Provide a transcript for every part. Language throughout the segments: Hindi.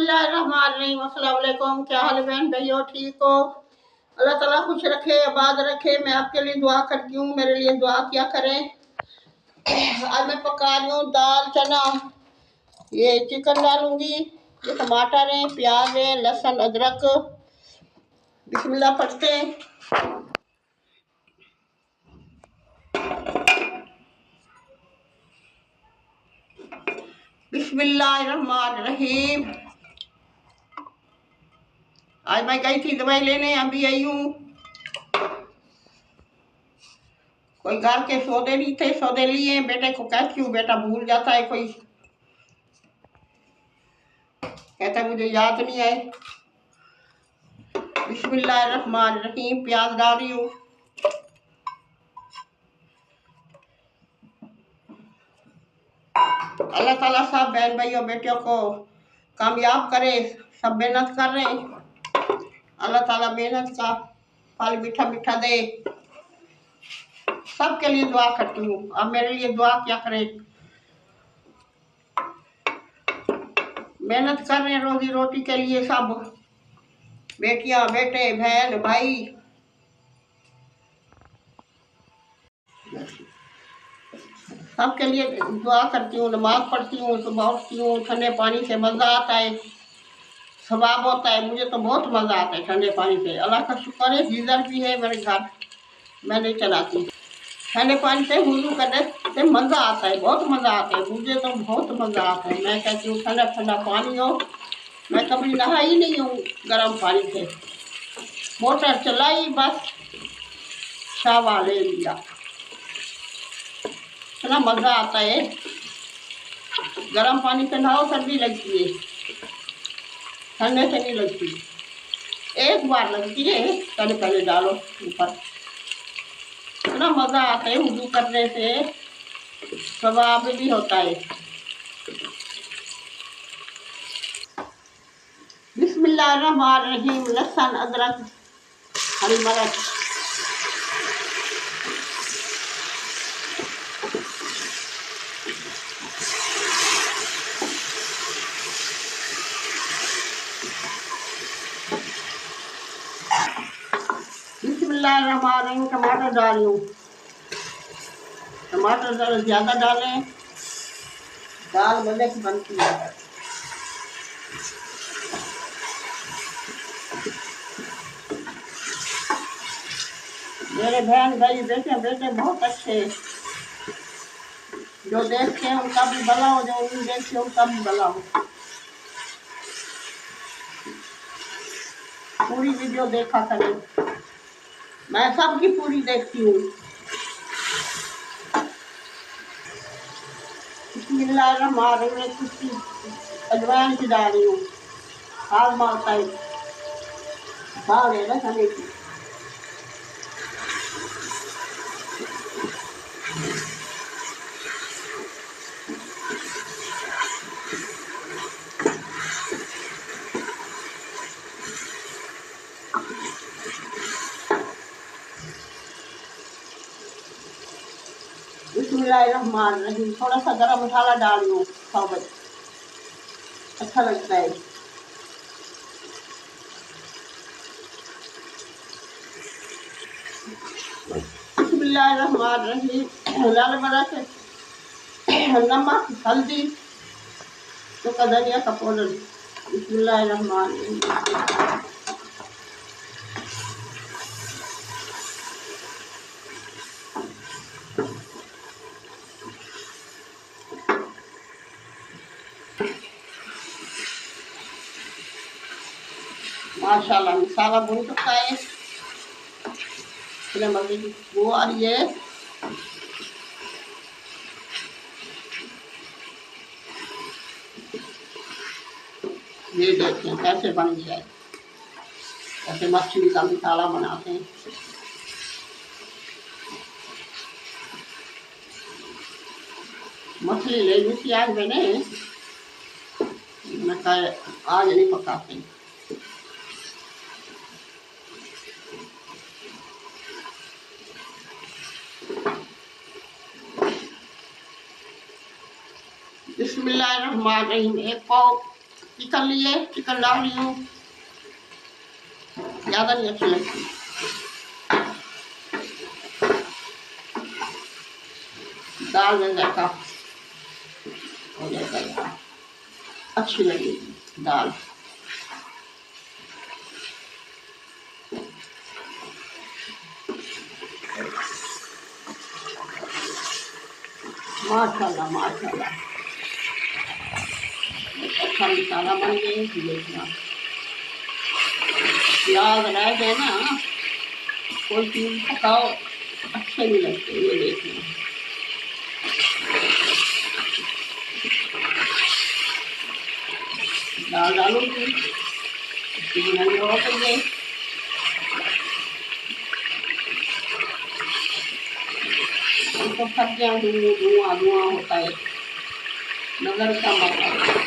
बिस्मिल्लाहिर्रहमानिर्रहीम। अस्सलाम वालेकुम। क्या हाल है बहन भाइयों, ठीक हो? अल्लाह ताला खुश रखे, आबाद रखे। मैं आपके लिए दुआ करती हूँ, मेरे लिए दुआ किया करें। आज मैं पका रही हूँ दाल चना। ये चिकन डालूंगी, ये टमाटर है, प्याज है, लहसुन अदरक। बिस्मिल्लाह पढ़ते हैं। बिस्मिल्लाहिर्रहमानिर्रहीम। आज मैं गई थी दवाई लेने, अभी आई हूँ। कोई घर के सौदे नहीं थे, सौदे लिए। बेटे को कहती हूँ, बेटा भूल जाता है, कोई कहता है मुझे याद नहीं है। बिस्मिल्लाहिर्रहमानिर्रहीम। प्याज डाल रही हूँ। अल्लाह ताला सब बहन भाइयों बेटियों को कामयाब करे। सब मेहनत कर रहे हैं, अल्लाह ताला मेहनत का फल मीठा मीठा दे। सबके लिए दुआ करती हूँ, अब मेरे लिए दुआ क्या करें। मेहनत कर रहे हैं रोजी रोटी के लिए, सब बेटियां बेटे बहन भाई। सबके लिए दुआ करती हूँ, नमाज पढ़ती हूँ, सुबह उठती हूँ। ठंडे पानी से मज़ा आता है, सवाब होता है। मुझे तो बहुत मज़ा आता है ठंडे पानी से। अल्लाह का शुक्र है, गीज़र भी है मेरे घर, मैं नहीं चलाती। ठंडे पानी से वुज़ू करने से मज़ा आता है, बहुत मज़ा आता है। मुझे तो बहुत मज़ा आता है। मैं कहती हूँ ठंडा ठंडा पानी हो। मैं कभी नहाई नहीं हूँ गर्म पानी से। मोटर चलाई बस, शावा ले लिया। इतना मज़ा आता है। गर्म पानी से नहाओ सर्दी लगती है, ठंडे से नहीं लगती। एक बार लगती है, पहले पहले डालो ऊपर। इतना मज़ा आता है वुज़ू करने से, सवाब भी होता है। बिस्मिल्लाहिर्रहमानिर्रहीम। लहसुन अदरक हरी मिर्च। बिस्मिल्लाहिर्रहमानिर्रहीम। टमाटर डाल रही हूँ। टमाटर ज़रा ज़्यादा डालें, दाल मज़े की बनती है। मेरे बहन भाई बेटे बेटे बहुत अच्छे, जो देखते हैं उनका भी भला हो, जो नहीं देखते उनका भी भला हो। पूरी वीडियो देखा करें, मैं सबकी पूरी देखती हूँ। बिस्मिल्लाहिर्रहमानिर्रहीम। कुछ अजवाइन की डाल रही हूँ, हाथ मारता है भाग है ना खाने की। बिस्मिल्लाहिर्रहमानिर्रहीम। थोड़ा सा गरम मसाला डाल रही हूँ, साबुत, अच्छा लगता है। बिस्मिल्लाहिर्रहमानिर्रहीम। लाल मिर्च, नमक, हल्दी, सूखा धनिया का पाउडर। बिस्मिल्लाहिर्रहमानिर्रहीम। माशाल्लाह मसाला भून चुका है, इतने मजे की खुशबू आ रही है। ये देखें कैसे बन गया है, जैसे मछली का मसाला बनाते हैं। मछली ले ली थी आज मैंने कहा आज नहीं पकाते। बिस्मिल्लाहिर्रहमानिर्रहीम। एक पाव चिकन लिए, चिकन डाल ली हूँ, ज़्यादा नहीं अच्छी लगती। दाल में देखा हो जाएगा, अच्छी लगेगी दाल। माशाल्लाह माशाल्लाह, अच्छा मसाला बन गया। देखना प्याज रह गए ना, कोई चीज़ पकाओ अच्छे नहीं लगते। ये देखना दाल डालूंगी, नहीं हो गई, तो फट गया, धुआं धुआं होता है, नजर कम आता है।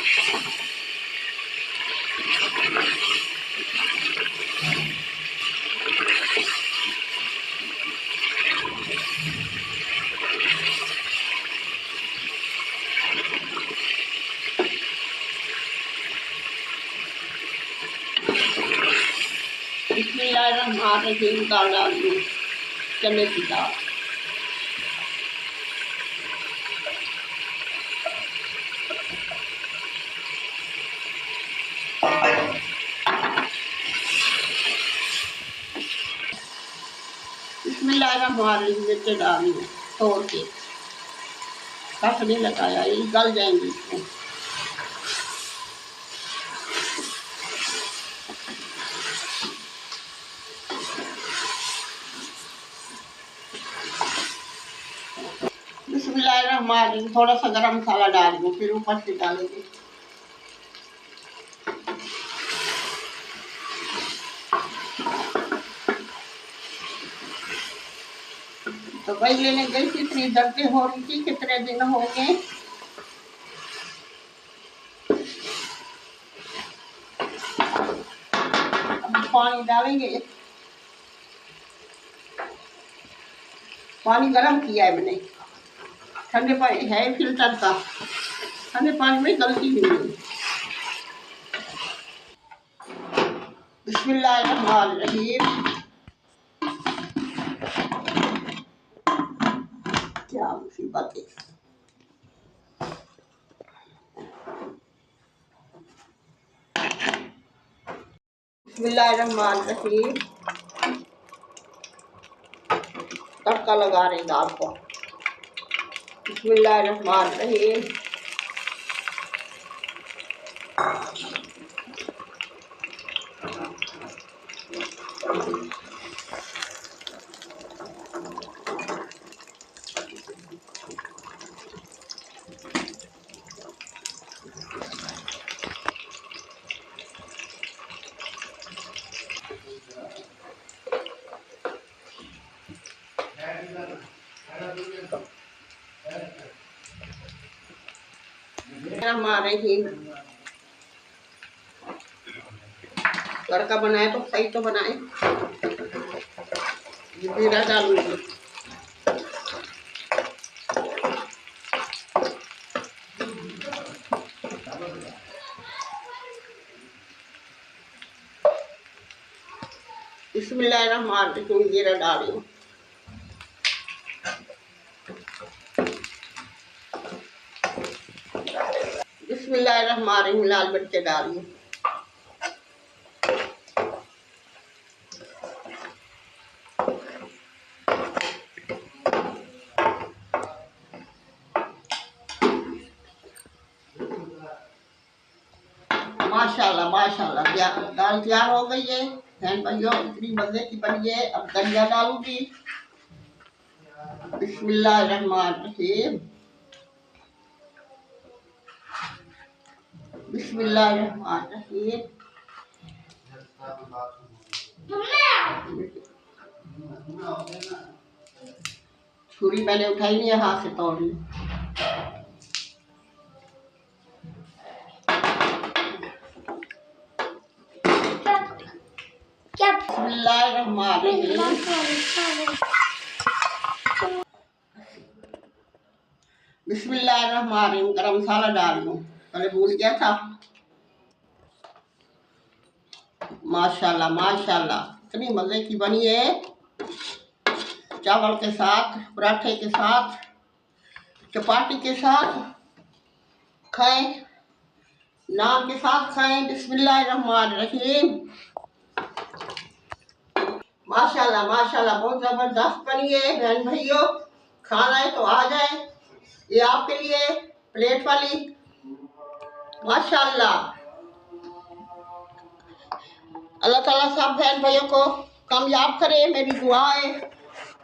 इसमें हाथ से दाल डाल दूँ, चने की दाल। मिर्च डाली तोड़ के, कट नहीं लगाया, ये गल जाएंगी इसको। बिस्मिल्लाहिर्रहमानिर्रहीम, थोड़ा सा गरम मसाला डाल दूँ, फिर ऊपर से डालेंगे। तो भाई लेने गई थी, इतनी दर्दें हो रही थी, कितने दिन हो गए। अब पानी डालेंगे, पानी गरम किया है मैंने, ठंडे पानी है फिल्टर का, ठंडे पानी में गलती नहीं है। बिस्मिल्लाहिर्रहमानिर्रहीम, क्या मुसीबत है। बिस्मिल्लाहिर्रहमानिर्रहीम, तड़का लगा रहे दाल को। बिस्मिल्लाहिर्रहमानिर्रहीम, हमारे ही तड़का बनाए तो सही तो बनाए। जीरा डालूंगी, बिस्मिल्लाहिर्रहमानिर्रहीम, जीरा डाल रही हूँ। बिस्मिल्लाहिर्रहमानिर्रहीम, लाल मिर्च डाल रही हूँ। माशाल्लाह माशाल्लाह, दाल तैयार हो गई है। बहन भाइयों, इतनी मजे की बनी है। अब धनिया डालूंगी। बिस्मिल्लाहिर्रहमानिर्रहीम, बिस्मिल्लाहिर्रहमानिर्रहीम, छुरी मैंने उठाई नहीं है, हाथ से तोड़ ली। बिस्मिल्लाहिर्रहमानिर्रहीम, गरम मसाला डाल दूँ, पहले भूल गया था। माशाल्लाह माशाल्लाह, इतनी मज़े की बनी है। चावल के साथ, पराठे के साथ, चपाती के साथ खाएं, नान के साथ खाएं। बिस्मिल्लाहिर्रहमानिर्रहीम। माशाल्लाह माशाल्लाह, बहुत ज़बरदस्त बनी है। बहन भाइयों, खाना है तो आ जाए, ये आपके लिए प्लेट वाली। माशाल्लाह, अल्लाह ताला सब बहन भाइयों को कामयाब करे, मेरी दुआ है।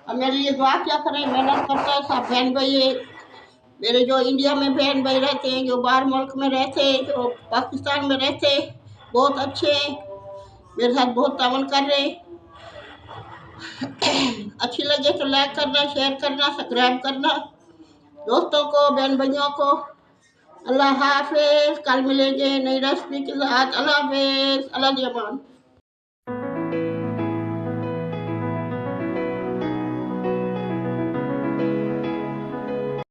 अब मेरे लिए दुआ क्या करें, मेहनत करता है सब बहन भाई। मेरे जो इंडिया में बहन भाई रहते हैं, जो बाहर मुल्क में रहते हैं, जो पाकिस्तान में रहते हैं, बहुत अच्छे हैं, मेरे साथ बहुत तावन कर रहे हैं। अच्छी लगे तो लाइक करना, शेयर करना, सब्सक्राइब करना, दोस्तों को, बहन भाइयों को। अल्लाह हाफिज। कल मिलेंगे नई रेसिपी के साथ। अल्लाह हाफिज। अल्लाह नियमान।